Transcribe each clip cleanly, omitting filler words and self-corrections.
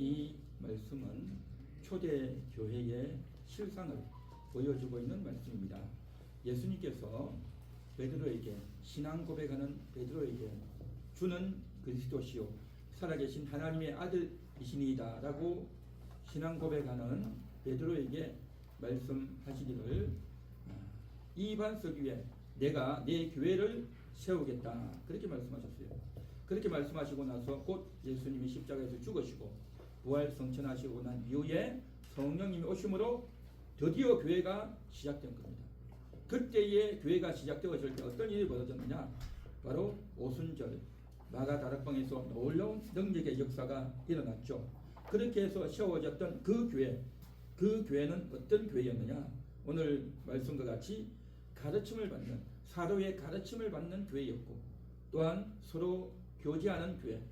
이 말씀은 초대 교회의 실상을 보여주고 있는 말씀입니다. 예수님께서 베드로에게 신앙 고백하는 베드로에게 주는 그리스도시요 살아계신 하나님의 아들이시니이다 라고 신앙 고백하는 베드로에게 말씀하시기를 이 반석 위에 내가 내 교회를 세우겠다 그렇게 말씀하셨어요. 그렇게 말씀하시고 나서 곧 예수님이 십자가에서 죽으시고 부활 성천하시고 난 이후에 성령님이 오심으로 드디어 교회가 시작된 겁니다. 그때의 교회가 시작되었을 때 어떤 일이 벌어졌느냐, 바로 오순절 마가다락방에서 놀라운 능력의 역사가 일어났죠. 그렇게 해서 세워졌던 그 교회는 어떤 교회였느냐, 오늘 말씀과 같이 가르침을 받는, 사도의 가르침을 받는 교회였고, 또한 서로 교제하는 교회,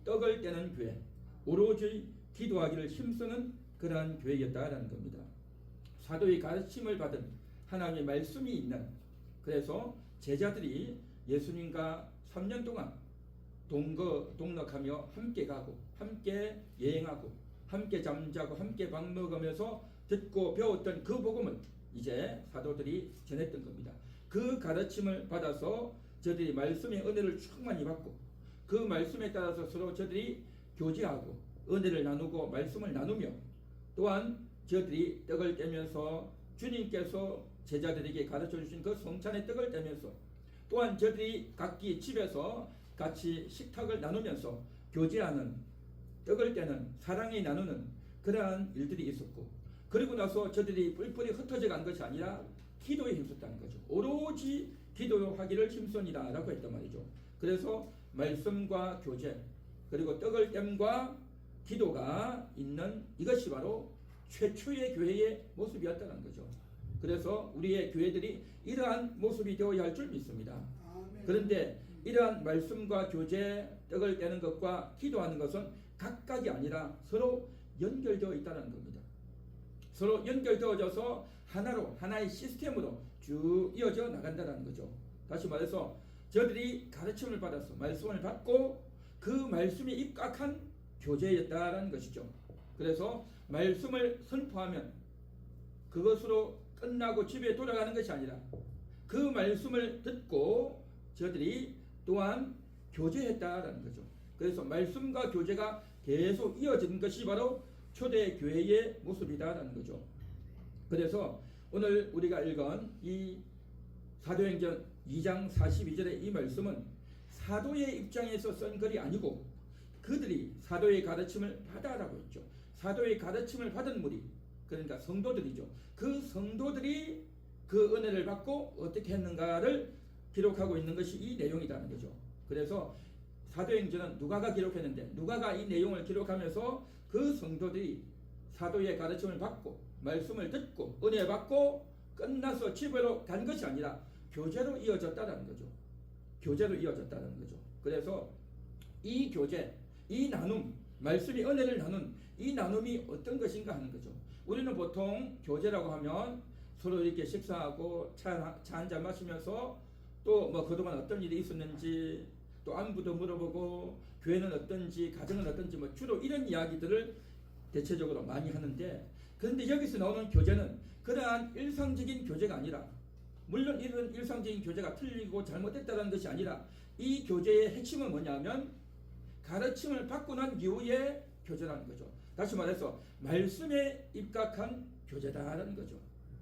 떡을 떼는 교회, 오로지 기도하기를 힘쓰는 그러한 교회였다라는 겁니다. 사도의 가르침을 받은 하나님의 말씀이 있는, 그래서 제자들이 예수님과 3년 동안 동역하며 함께 가고 함께 여행하고 함께 잠자고 함께 밥 먹으면서 듣고 배웠던 그 복음을 이제 사도들이 전했던 겁니다. 그 가르침을 받아서 저들이 말씀의 은혜를 충만히 받고 그 말씀에 따라서 서로 저들이 교제하고 은혜를 나누고 말씀을 나누며, 또한 저들이 떡을 떼면서 주님께서 제자들에게 가르쳐 주신 그 성찬의 떡을 떼면서, 또한 저들이 각기 집에서 같이 식탁을 나누면서 교제하는, 떡을 떼는, 사랑이 나누는 그러한 일들이 있었고, 그리고 나서 저들이 뿔뿔이 흩어져 간 것이 아니라 기도에 힘썼다는 거죠. 오로지 기도하기를 힘쓰니라 라고 했단 말이죠. 그래서 말씀과 교제, 그리고 떡을 땜과 기도가 있는 이것이 바로 최초의 교회의 모습이었다는 거죠. 그래서 우리의 교회들이 이러한 모습이 되어야 할 줄 믿습니다. 그런데 이러한 말씀과 교제, 떡을 떼는 것과 기도하는 것은 각각이 아니라 서로 연결되어 있다는 겁니다. 서로 연결되어져서 하나로, 하나의 시스템으로 쭉 이어져 나간다는 거죠. 다시 말해서 저들이 가르침을 받아서 말씀을 받고 그 말씀에 입각한 교제였다라는 것이죠. 그래서 말씀을 선포하면 그것으로 끝나고 집에 돌아가는 것이 아니라 그 말씀을 듣고 저들이 또한 교제했다라는 거죠. 그래서 말씀과 교제가 계속 이어진 것이 바로 초대 교회의 모습이다라는 거죠. 그래서 오늘 우리가 읽은 이 사도행전 2장 42절의 이 말씀은 사도의 입장에서 쓴 글이 아니고 그들이 사도의 가르침을 받아라고 했죠. 사도의 가르침을 받은 무리, 그러니까 성도들이죠. 그 성도들이 그 은혜를 받고 어떻게 했는가를 기록하고 있는 것이 이 내용이라는 거죠. 그래서 사도행전은 누가가 기록했는데 누가가 이 내용을 기록하면서 그 성도들이 사도의 가르침을 받고 말씀을 듣고 은혜 받고 끝나서 집으로 간 것이 아니라 교제로 이어졌다는 거죠. 교제로 이어졌다는 거죠. 그래서 이 교제, 이 나눔, 말씀이 은혜를 나눈 이 나눔이 어떤 것인가 하는 거죠. 우리는 보통 교제라고 하면 서로 이렇게 식사하고 차 한잔 마시면서 또 뭐 그동안 어떤 일이 있었는지 또 안부도 물어보고 교회는 어떤지 가정은 어떤지 뭐 주로 이런 이야기들을 대체적으로 많이 하는데, 그런데 여기서 나오는 교제는 그러한 일상적인 교제가 아니라, 물론 이런 일상적인 교제가 틀리고 잘못됐다는 것이 아니라 이 교제의 핵심은 뭐냐면 가르침을 받고 난 이후에 교제라는 거죠. 다시 말해서 말씀에 입각한 교제다라는 거죠.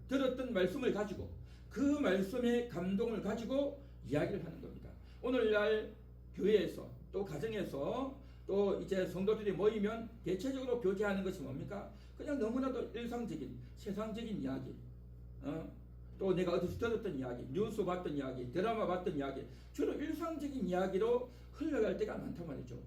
들었던 말씀을 가지고 그 말씀의 감동을 가지고 이야기를 하는 겁니다. 오늘날 교회에서 또 가정에서 또 이제 성도들이 모이면 대체적으로 교제하는 것이 뭡니까? 그냥 너무나도 일상적인 세상적인 이야기, 또 내가 어디서 들었던 이야기, 뉴스 봤던 이야기, 드라마 봤던 이야기, 주로 일상적인 이야기로 흘러갈 때가 많단 말이죠.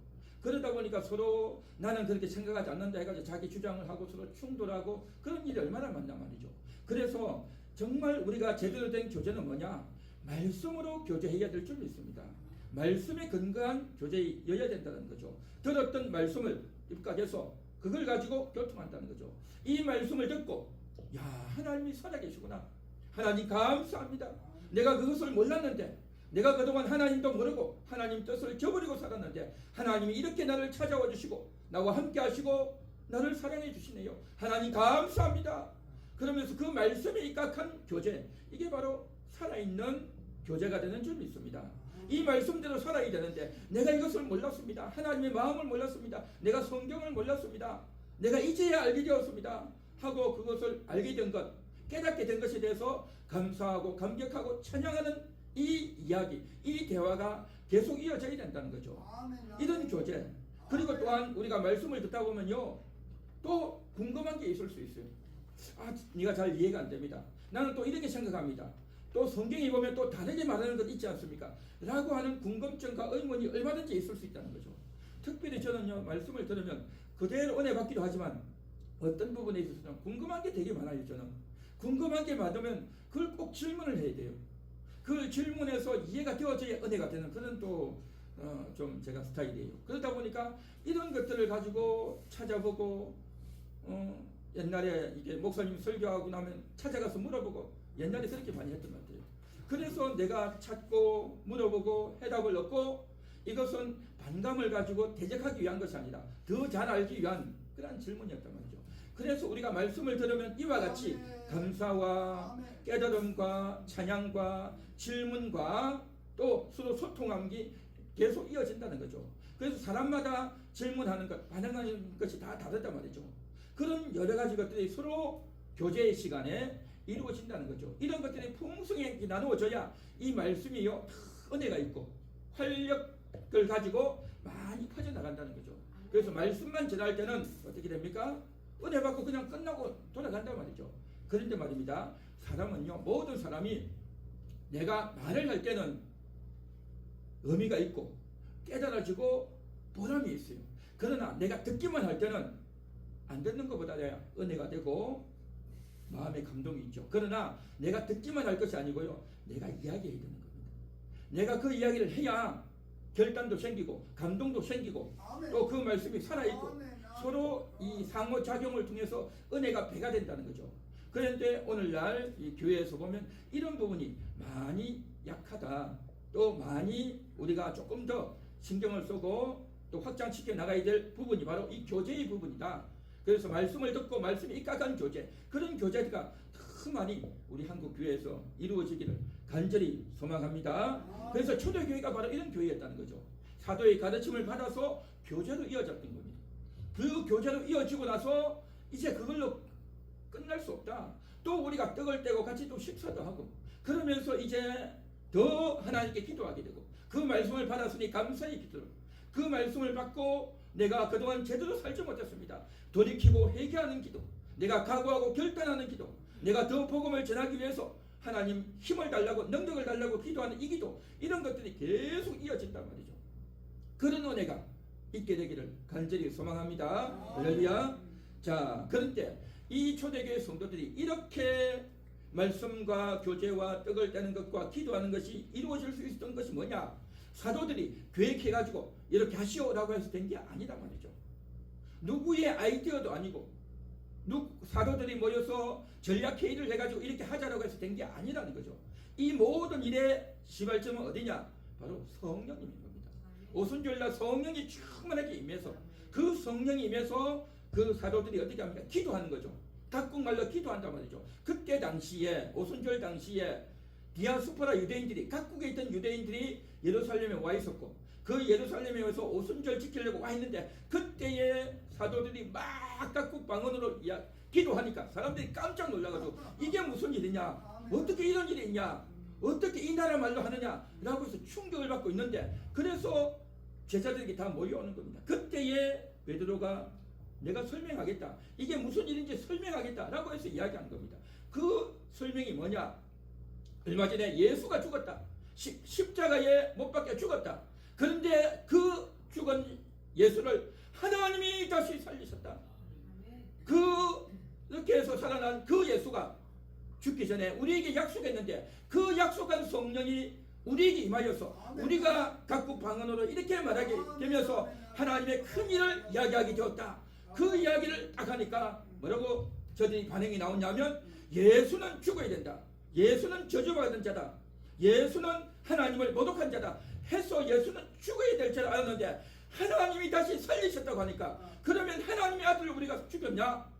그러다 보니까 서로 나는 그렇게 생각하지 않는다 해가지고 자기 주장을 하고 서로 충돌하고 그런 일이 얼마나 많단 말이죠. 그래서 정말 우리가 제대로 된 교제는 뭐냐? 말씀으로 교제해야 될 줄 믿습니다. 말씀에 근거한 교제여야 된다는 거죠. 들었던 말씀을 입각해서 그걸 가지고 교통한다는 거죠. 이 말씀을 듣고 야, 하나님이 살아계시구나. 하나님 감사합니다. 내가 그것을 몰랐는데, 내가 그동안 하나님도 모르고 하나님 뜻을 저버리고 살았는데 하나님이 이렇게 나를 찾아와 주시고 나와 함께 하시고 나를 사랑해 주시네요. 하나님 감사합니다. 그러면서 그 말씀에 입각한 교제, 이게 바로 살아있는 교제가 되는 줄 믿습니다. 이 말씀대로 살아야 되는데 내가 이것을 몰랐습니다. 하나님의 마음을 몰랐습니다. 내가 성경을 몰랐습니다. 내가 이제야 알게 되었습니다. 하고 그것을 알게 된 것, 깨닫게 된 것에 대해서 감사하고 감격하고 찬양하는 이 이야기, 이 대화가 계속 이어져야 된다는 거죠. 이런 교제. 그리고 또한 우리가 말씀을 듣다 보면요, 또 궁금한 게 있을 수 있어요. 아, 네가 잘 이해가 안 됩니다. 나는 또 이렇게 생각합니다. 또 성경에 보면 또 다르게 말하는 것 있지 않습니까? 라고 하는 궁금증과 의문이 얼마든지 있을 수 있다는 거죠. 특별히 저는요, 말씀을 들으면 그대로 은혜 받기도 하지만 어떤 부분에 있어서는 궁금한 게 되게 많아요. 저는 궁금한 게 많으면 그걸 꼭 질문을 해야 돼요. 그 질문에서 이해가 되어져야 은혜가 되는 그런 또 좀 제가 스타일이에요. 그러다 보니까 이런 것들을 가지고 찾아보고 옛날에 이게 목사님 설교하고 나면 찾아가서 물어보고 옛날에 그렇게 많이 했던 것 같아요. 그래서 내가 찾고 물어보고 해답을 얻고 이것은 반감을 가지고 대적하기 위한 것이 아니라 더 잘 알기 위한 그런 질문이었단 말이죠. 그래서 우리가 말씀을 들으면 이와 같이 감사와 깨달음과 찬양과 질문과 또 서로 소통함이 계속 이어진다는 거죠. 그래서 사람마다 질문하는 것, 반응하는 것이 다 다르단 말이죠. 그런 여러 가지 것들이 서로 교제의 시간에 이루어진다는 거죠. 이런 것들이 풍성하게 나누어져야 이 말씀이요, 은혜가 있고 활력을 가지고 많이 퍼져나간다는 거죠. 그래서 말씀만 전할 때는 어떻게 됩니까? 은혜 받고 그냥 끝나고 돌아간단 말이죠. 그런데 말입니다, 사람은요, 모든 사람이 내가 말을 할 때는 의미가 있고 깨달아지고 보람이 있어요. 그러나 내가 듣기만 할 때는 안 듣는 것보다 은혜가 되고 마음의 감동이 있죠. 그러나 내가 듣기만 할 것이 아니고요, 내가 이야기해야 되는 겁니다. 내가 그 이야기를 해야 결단도 생기고 감동도 생기고 또 그 말씀이 살아있고 서로 이 상호작용을 통해서 은혜가 배가 된다는 거죠. 그런데 오늘날 이 교회에서 보면 이런 부분이 많이 약하다, 또 많이 우리가 조금 더 신경을 쓰고 또 확장시켜 나가야 될 부분이 바로 이 교제의 부분이다. 그래서 말씀을 듣고 말씀에 입각한 교제, 그런 교제가 더 많이 우리 한국 교회에서 이루어지기를 간절히 소망합니다. 그래서 초대교회가 바로 이런 교회였다는 거죠. 사도의 가르침을 받아서 교제로 이어졌던 겁니다. 그 교제로 이어지고 나서 이제 그걸로 끝날 수 없다. 또 우리가 떡을 떼고 같이 또 식사도 하고 그러면서 이제 더 하나님께 기도하게 되고 그 말씀을 받았으니 감사히 기도를, 그 말씀을 받고 내가 그동안 제대로 살지 못했습니다. 돌이키고 회개하는 기도, 내가 각오하고 결단하는 기도, 내가 더 복음을 전하기 위해서 하나님 힘을 달라고 능력을 달라고 기도하는 이 기도, 이런 것들이 계속 이어진단 말이죠. 그런 은혜가 있게 되기를 간절히 소망합니다. 할렐루야. 자, 그런데 이 초대교회 성도들이 이렇게 말씀과 교제와 떡을 떼는 것과 기도하는 것이 이루어질 수 있었던 것이 뭐냐? 사도들이 계획해가지고 이렇게 하시오라고 해서 된 게 아니다 말이죠. 누구의 아이디어도 아니고 사도들이 모여서 전략회의를 해가지고 이렇게 하자라고 해서 된 게 아니라는 거죠. 이 모든 일의 시발점은 어디냐? 바로 성령님인 겁니다. 오순절날 성령이 충만하게 임해서 그 성령이 임해서 그 사도들이 어떻게 합니까? 기도하는 거죠. 각국말로 기도한단 말이죠. 그때 당시에 오순절 당시에 디아스포라 유대인들이, 각국에 있던 유대인들이 예루살렘에 와 있었고 그 예루살렘에 와서 오순절 지키려고 와 있는데 그때에 사도들이 막 각국 방언으로 기도하니까 사람들이 깜짝 놀라가지고 이게 무슨 일이냐, 어떻게 이런 일이 있냐, 어떻게 이 나라 말로 하느냐 라고 해서 충격을 받고 있는데, 그래서 제자들에게 다 모여오는 겁니다. 그때에 베드로가 내가 설명하겠다, 이게 무슨 일인지 설명하겠다 라고 해서 이야기한 겁니다. 그 설명이 뭐냐? 얼마 전에 예수가 죽었다, 십자가에 못 박혀 죽었다. 그런데 그 죽은 예수를 하나님이 다시 살리셨다. 그렇게 해서 살아난 그 예수가 죽기 전에 우리에게 약속했는데 그 약속한 성령이 우리에게 임하여서 우리가 각국 방언으로 이렇게 말하게 되면서 하나님의 큰 일을 이야기하게 되었다. 그 이야기를 딱 하니까 뭐라고 저들이 반응이 나오냐면, 예수는 죽어야 된다, 예수는 저주받은 자다, 예수는 하나님을 모독한 자다 해서 예수는 죽어야 될 줄 알았는데 하나님이 다시 살리셨다고 하니까 그러면 하나님의 아들을 우리가 죽였냐?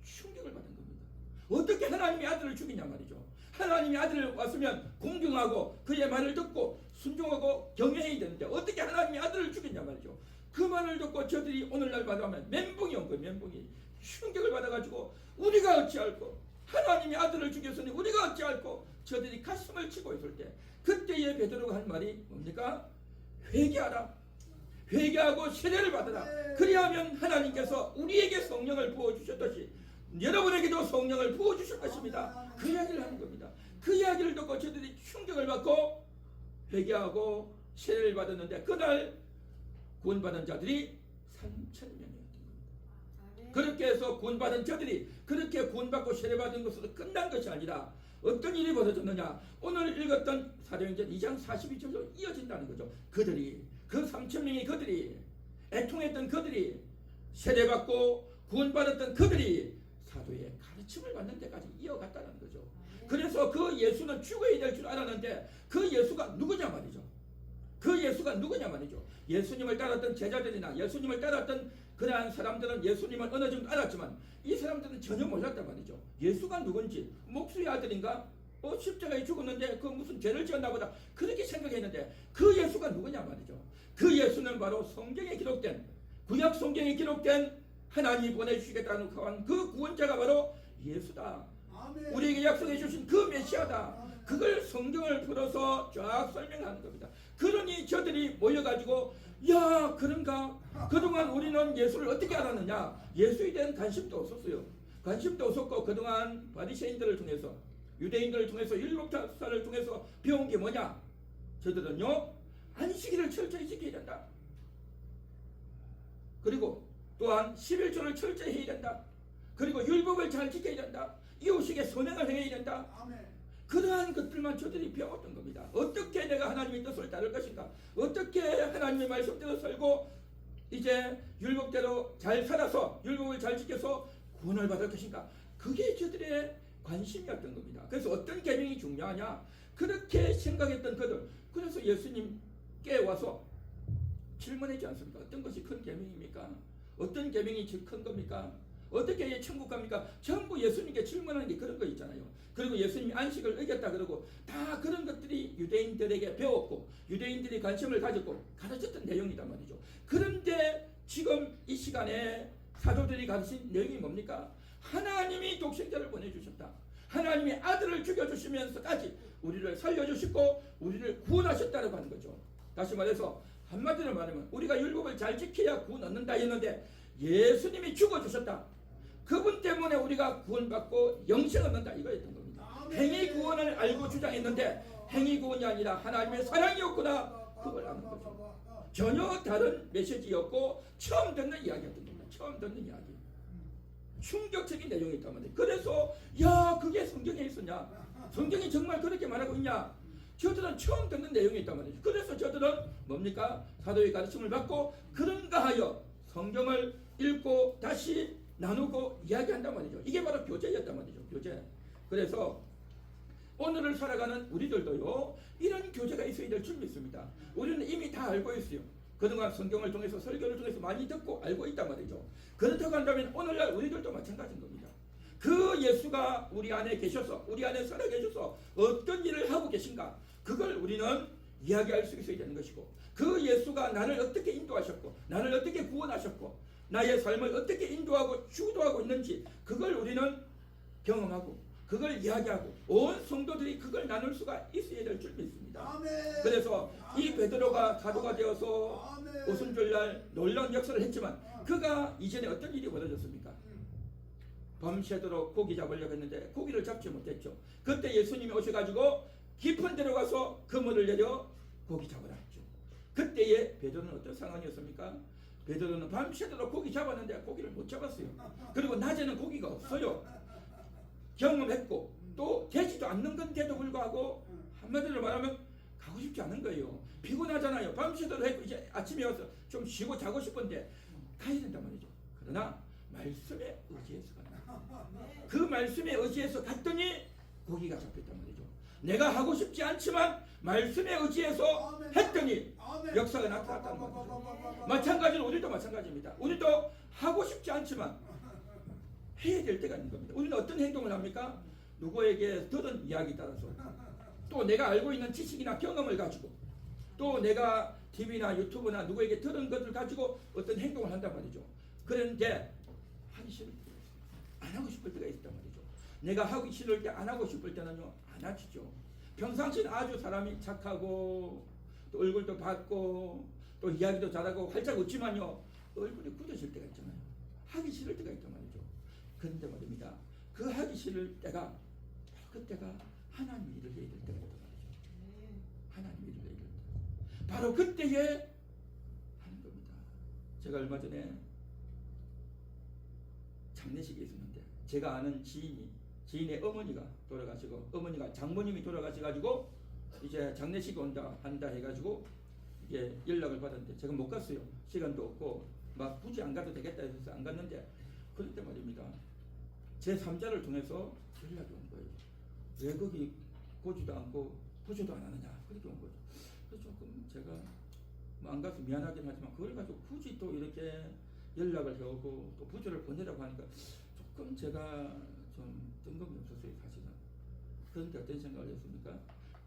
충격을 받은 겁니다. 어떻게 하나님의 아들을 죽이냐 말이죠. 하나님의 아들을 왔으면 공경하고 그의 말을 듣고 순종하고 경외해야 되는데 어떻게 하나님의 아들을 죽였냐 말이죠. 그 말을 듣고 저들이 오늘날 받아면 멘붕이 온 거예요. 멘붕이. 충격을 받아가지고 우리가 어찌할꼬, 하나님의 아들을 죽였으니 우리가 어찌할꼬, 저들이 가슴을 치고 있을 때 그때에 베드로가 한 말이 뭡니까? 회개하라. 회개하고 세례를 받으라. 그리하면 하나님께서 우리에게 성령을 부어주셨듯이 여러분에게도 성령을 부어주실 것입니다. 그 이야기를 하는 겁니다. 그 이야기를 듣고 저들이 충격을 받고 회개하고 세례를 받았는데 그날 구원받은 자들이 3,000명이었던 겁니다. 그렇게 해서 구원받은 자들이 그렇게 구원받고 세례받은 것으로 끝난 것이 아니라 어떤 일이 벌어졌느냐? 오늘 읽었던 사도행전 2장 42절로 이어진다는 거죠. 그들이 그 3,000명의 그들이 애통했던 그들이 세례받고 구원받았던 그들이 사도의 가르침을 받는 데까지 이어갔다는 거죠. 그래서 그 예수는 죽어야 될 줄 알았는데 그 예수가 누구냐 말이죠. 그 예수가 누구냐 말이죠. 예수님을 따랐던 제자들이나 예수님을 따랐던 그러한 사람들은 예수님을 어느 정도 알았지만 이 사람들은 전혀 몰랐단 말이죠. 예수가 누군지, 목수의 아들인가? 십자가에 죽었는데 그 무슨 죄를 지었나 보다 그렇게 생각했는데 그 예수가 누구냐 말이죠. 그 예수는 바로 성경에 기록된, 구약 성경에 기록된 하나님이 보내주시겠다는 그 구원자가 바로 예수다. 아멘. 우리에게 약속해 주신 그 메시아다. 아멘. 그걸 성경을 풀어서 쫙 설명하는 겁니다. 그러니 저들이 모여가지고 야 그런가? 그동안 우리는 예수를 어떻게 알았느냐? 예수에 대한 관심도 없었어요. 관심도 없었고 그동안 바리새인들을 통해서 유대인들을 통해서 율법사를 통해서 배운 게 뭐냐? 저들은요 안식일을 철저히 지켜야 된다. 그리고 또한 11조를 철저히 해야 된다. 그리고 율법을 잘 지켜야 된다. 이웃에게 선행을 해야 된다. 아멘. 그러한 것들만 저들이 배웠던 겁니다. 어떻게 내가 하나님의 뜻을 따를 것인가? 어떻게 하나님의 말씀대로 살고 이제 율법대로 잘 살아서 율법을 잘 지켜서 구원을 받을 것인가? 그게 저들의 관심이었던 겁니다. 그래서 어떤 계명이 중요하냐? 그렇게 생각했던 그들. 그래서 예수님께 와서 질문하지 않습니까? 어떤 것이 큰 계명입니까? 어떤 계명이 제일 큰 겁니까? 어떻게 천국 갑니까? 전부 예수님께 질문하는 게 그런 거 있잖아요. 그리고 예수님이 안식을 어겼다 그러고 다 그런 것들이 유대인들에게 배웠고 유대인들이 관심을 가졌고 가르쳤던 내용이단 말이죠. 그런데 지금 이 시간에 사도들이 가르친 내용이 뭡니까? 하나님이 독생자를 보내주셨다. 하나님의 아들을 죽여주시면서까지 우리를 살려주시고 우리를 구원하셨다고 하는 거죠. 다시 말해서 한마디로 말하면 우리가 율법을 잘 지켜야 구원 얻는다 했는데 예수님이 죽어주셨다. 그분 때문에 우리가 구원받고 영생 얻는다 이거였던 겁니다. 행위 구원을 알고 주장했는데 행위 구원이 아니라 하나님의 사랑이었구나 그걸 아는 거죠. 전혀 다른 메시지였고 처음 듣는 이야기였던 겁니다. 처음 듣는 이야기. 충격적인 내용이 있단 말이에요. 그래서 야 그게 성경에 있었냐? 성경이 정말 그렇게 말하고 있냐? 저들은 처음 듣는 내용이 있단 말이죠. 그래서 저들은 뭡니까? 사도의 가르침을 받고 그런가 하여 성경을 읽고 다시 나누고 이야기한단 말이죠. 이게 바로 교제였단 말이죠. 교제. 그래서 오늘을 살아가는 우리들도요 이런 교제가 있어야 될 줄 믿습니다. 우리는 이미 다 알고 있어요. 그동안 성경을 통해서 설교를 통해서 많이 듣고 알고 있단 말이죠. 그렇다고 한다면 오늘날 우리들도 마찬가지인 겁니다. 그 예수가 우리 안에 계셔서 우리 안에 살아 계셔서 어떤 일을 하고 계신가 그걸 우리는 이야기할 수 있어야 되는 것이고 그 예수가 나를 어떻게 인도하셨고 나를 어떻게 구원하셨고 나의 삶을 어떻게 인도하고 주도하고 있는지 그걸 우리는 경험하고 그걸 이야기하고 온 성도들이 그걸 나눌 수가 있어야 될 줄 믿습니다. 아멘. 그래서 이 베드로가 사도가 되어서 오순절날 놀라운 역사를 했지만 그가 이전에 어떤 일이 벌어졌습니까? 밤새도록 고기 잡으려고 했는데 고기를 잡지 못했죠. 그때 예수님이 오셔가지고 깊은 데로 가서 그물을 내려 고기 잡으라 했죠. 그때의 베드로는 어떤 상황이었습니까? 베드로는 밤새도록 고기 잡았는데 고기를 못 잡았어요. 그리고 낮에는 고기가 없어요. 경험했고 또 되지도 않는 건데도 불구하고 한마디로 말하면 가고 싶지 않은 거예요. 피곤하잖아요. 밤새도록 했고 이제 아침에 와서 좀 쉬고 자고 싶은데 가야 된단 말이죠. 그러나 말씀에 의지해서 간다. 그 말씀에 의지해서 갔더니 고기가 잡혔단 말이죠. 내가 하고 싶지 않지만 말씀에 의지해서 했더니 역사가 나타났다는 거죠. 마찬가지로 우리도 마찬가지입니다. 우리도 하고 싶지 않지만 해야 될 때가 있는 겁니다. 우리는 어떤 행동을 합니까? 누구에게 들은 이야기 따라서 또 내가 알고 있는 지식이나 경험을 가지고 또 내가 TV나 유튜브나 누구에게 들은 것을 가지고 어떤 행동을 한단 말이죠. 그런데 하기 싫을 때가 있어요. 안 하고 싶을 때가 있단 말이죠. 내가 하기 싫을 때 안 하고 싶을 때는요 안 하시죠. 평상시는 아주 사람이 착하고 또 얼굴도 밝고 또 이야기도 잘하고 활짝 웃지만요 얼굴이 굳어질 때가 있잖아요. 하기 싫을 때가 있단 말이죠. 그런데 말입니다. 그 하기 싫을 때가 그때가 하나님 일을 해야 될 때가 있단 말이죠. 하나님 일을 해야 될 때. 바로 그때에 하는 겁니다. 제가 얼마 전에 장례식이 있었는데 제가 아는 지인의 어머니가 돌아가시고 어머니가 장모님이 돌아가셔가지고 이제 장례식이 한다 해가지고 이게 연락을 받았는데 제가 못 갔어요. 시간도 없고 막 굳이 안 가도 되겠다 해서 안 갔는데 그럴 때 말입니다. 제 3자를 통해서 연락이 온 거예요. 왜 거기 보지도 않고 부조도 안 하느냐 그렇게 온 거죠. 그래서 조금 제가 뭐 안 가서 미안하긴 하지만 그걸 가지고 굳이 또 이렇게 연락을 해오고 또 부조를 보내라고 하니까 조금 제가 좀 뜬금이 없었어요 사실은. 그런데 어떤 생각을 했습니까?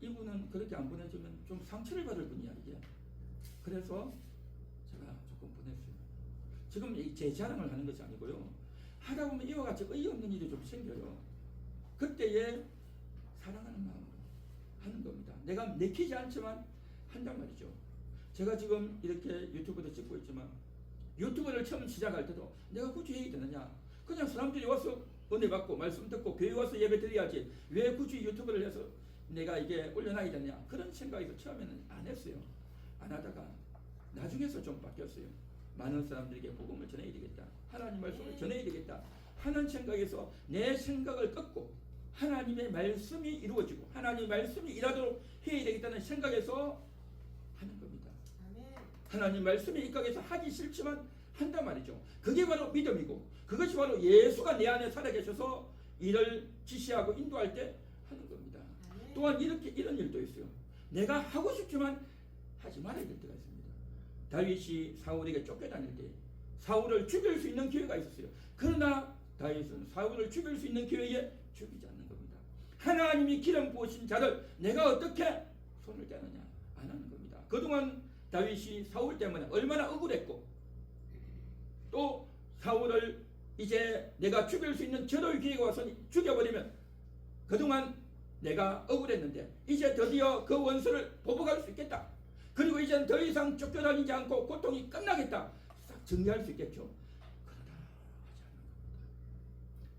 이분은 그렇게 안 보내주면 좀 상처를 받을 분이야 이게. 그래서 제가 조금 보냈어요. 지금 제 자랑을 하는 것이 아니고요. 하다 보면 이와 같이 의없는 일이 좀 생겨요. 그때에 사랑하는 마음으로 하는 겁니다. 내가 내키지 않지만 한단 말이죠. 제가 지금 이렇게 유튜브도 찍고 있지만 유튜브를 처음 시작할 때도 내가 굳이 해야 되느냐. 그냥 사람들이 와서 은혜 받고 말씀 듣고 교회 와서 예배 드려야지 왜 굳이 유튜브를 해서 내가 이게 올려놔야 되냐. 그런 생각에서 처음에는 안 했어요. 안 하다가 나중에서 좀 바뀌었어요. 많은 사람들에게 복음을 전해야 되겠다. 하나님 말씀을 전해야 되겠다 하는 생각에서 내 생각을 꺾고 하나님의 말씀이 이루어지고 하나님의 말씀이 일하도록 해야 되겠다는 생각에서 하는 겁니다. 하나님 말씀에 입각해서 하기 싫지만 한단 말이죠. 그게 바로 믿음이고 그것이 바로 예수가 내 안에 살아계셔서 일을 지시하고 인도할 때 하는 겁니다. 또한 이런 일도 있어요. 내가 하고 싶지만 하지 말아야 될 때가 있습니다. 다윗이 사울에게 쫓겨다닐 때 사울을 죽일 수 있는 기회가 있었어요. 그러나 다윗은 사울을 죽일 수 있는 기회에 죽이지 않는 겁니다. 하나님이 기름 부으신 자를 내가 어떻게 손을 떼느냐 안 하는 겁니다. 그동안 다윗이 사울 때문에 얼마나 억울했고 또 사울을 이제 내가 죽일 수 있는 절호의 기회가 와서 죽여버리면 그동안 내가 억울했는데 이제 드디어 그 원수를 보복할 수 있겠다. 그리고 이제는 더 이상 쫓겨다니지 않고 고통이 끝나겠다. 싹 정리할 수 있겠죠. 그러나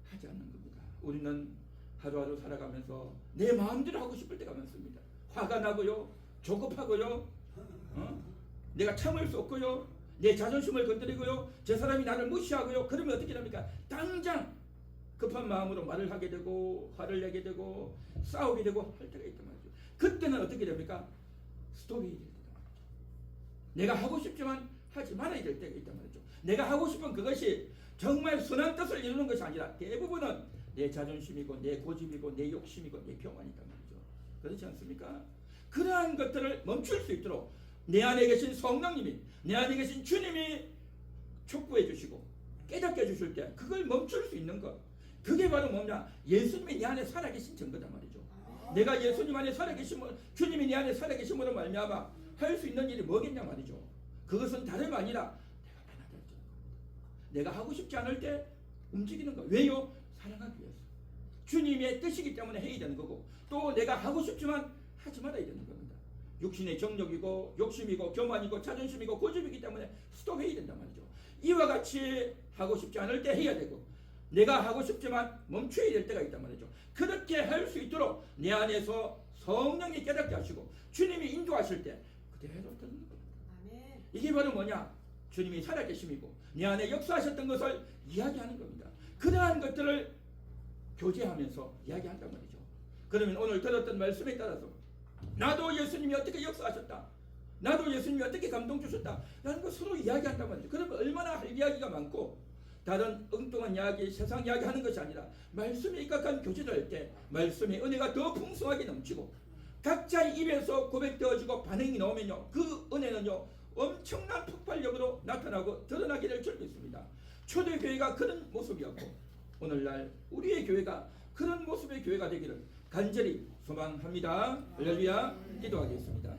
하지 않는 겁니다. 우리는 하루하루 살아가면서 내 마음대로 하고 싶을 때가 많습니다. 화가 나고요. 조급하고요. 내가 참을 수 없고요. 내 자존심을 건드리고요. 저 사람이 나를 무시하고요. 그러면 어떻게 됩니까? 당장 급한 마음으로 말을 하게 되고 화를 내게 되고 싸우게 되고 할 때가 있단 말이죠. 그때는 어떻게 됩니까? 스톱이 될 때가 말이죠. 내가 하고 싶지만 하지 말아야 될 때가 있단 말이죠. 내가 하고 싶은 그것이 정말 선한 뜻을 이루는 것이 아니라 대부분은 내 자존심이고 내 고집이고 내 욕심이고 내 교만이 있단 말이죠. 그렇지 않습니까? 그러한 것들을 멈출 수 있도록 내 안에 계신 성령님이 내 안에 계신 주님이 촉구해 주시고 깨닫게 해 주실 때 그걸 멈출 수 있는 것 그게 바로 뭐냐 예수님이 내 안에 살아계신 증거단 말이죠. 내가 예수님 안에 살아계심으로 주님이 내 안에 살아계심으로 말미암아 할 수 있는 일이 뭐겠냐 말이죠. 그것은 다름 아니라 내가 변화될 줄 내가 하고 싶지 않을 때 움직이는 거 왜요? 사랑하기 위해서 주님의 뜻이기 때문에 해야 되는 거고 또 내가 하고 싶지만 하지 말아야 되는 겁니다. 육신의 정욕이고 욕심이고 교만이고 자존심이고 고집이기 때문에 스톱해야 된단 말이죠. 이와 같이 하고 싶지 않을 때 해야 되고 내가 하고 싶지만 멈춰야 될 때가 있단 말이죠. 그렇게 할 수 있도록 내 안에서 성령이 깨닫게 하시고 주님이 인도하실 때 그대로 듣는 겁니다. 아멘. 이게 바로 뭐냐? 주님이 살아계심이고 내 안에 역사하셨던 것을 이야기하는 겁니다. 그러한 것들을 교제하면서 이야기한단 말이죠. 그러면 오늘 들었던 말씀에 따라서 나도 예수님이 어떻게 역사하셨다. 나도 예수님이 어떻게 감동 주셨다. 라는 거 서로 이야기한단 말이죠. 그러면 얼마나 할 이야기가 많고 다른 엉뚱한 이야기, 세상 이야기 하는 것이 아니라 말씀에 입각한 교제를 할 때 말씀의 은혜가 더 풍성하게 넘치고 각자의 입에서 고백되어지고 반응이 나오면요. 그 은혜는요. 엄청난 폭발력으로 나타나고 드러나게 될 줄 믿습니다. 초대교회가 그런 모습이었고 오늘날 우리의 교회가 그런 모습의 교회가 되기를 간절히 소망합니다. 할렐루야. 기도하겠습니다.